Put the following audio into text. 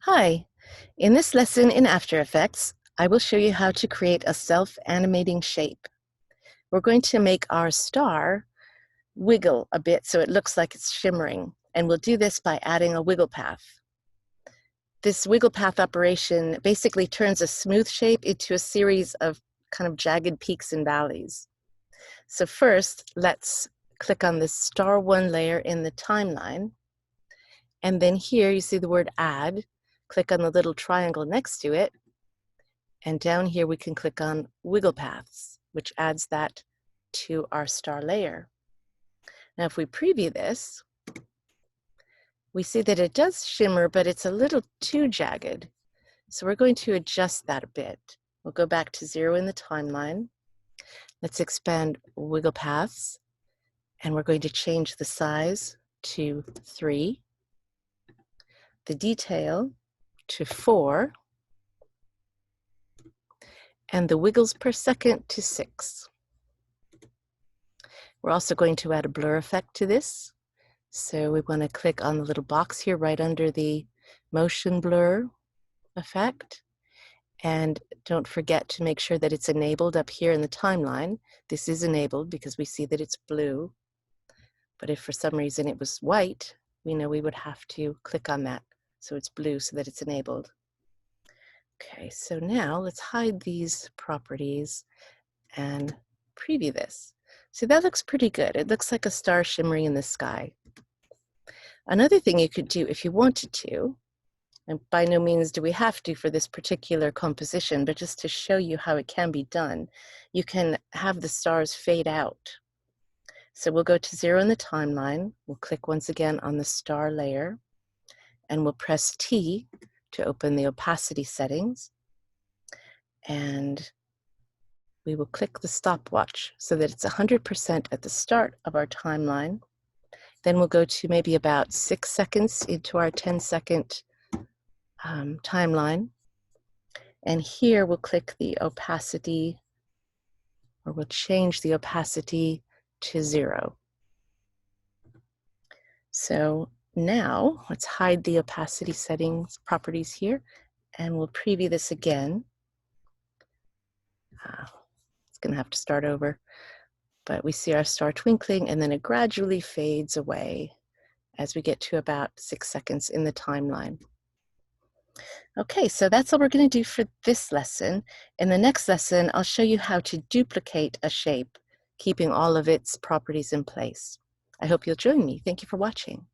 Hi, in this lesson in After Effects, I will show you how to create a self-animating shape. We're going to make our star wiggle a bit so it looks like it's shimmering, and we'll do this by adding a wiggle path. This wiggle path operation basically turns a smooth shape into a series of kind of jagged peaks and valleys. So first, let's click on this star 1 layer in the timeline, and then here you see the word Add. Click on the little triangle next to it, and down here we can click on Wiggle Paths, which adds that to our star layer. Now if we preview this, we see that it does shimmer, but it's a little too jagged. So we're going to adjust that a bit. We'll go back to 0 in the timeline. Let's expand Wiggle Paths, and we're going to change the size to 3, the detail to 4, and the wiggles per second to 6. We're also going to add a blur effect to this. So we want to click on the little box here right under the motion blur effect. And don't forget to make sure that it's enabled up here in the timeline. This is enabled because we see that it's blue. But if for some reason it was white, we know we would have to click on that so it's blue so that it's enabled. Okay, so now let's hide these properties and preview this. So that looks pretty good. It looks like a star shimmering in the sky. Another thing you could do if you wanted to, and by no means do we have to for this particular composition, but just to show you how it can be done, you can have the stars fade out. So we'll go to 0 in the timeline. We'll click once again on the star layer, and we'll press T to open the opacity settings. And we will click the stopwatch so that it's 100% at the start of our timeline. Then we'll go to maybe about 6 seconds into our 10-second timeline. And here we'll click the opacity, or we'll change the opacity to 0. So now let's hide the opacity settings properties here, and we'll preview this again. It's going to have to start over, but we see our star twinkling, and then it gradually fades away as we get to about 6 seconds in the timeline. Okay, so that's all we're going to do for this lesson. In the next lesson, I'll show you how to duplicate a shape, keeping all of its properties in place. I hope you'll join me. Thank you for watching.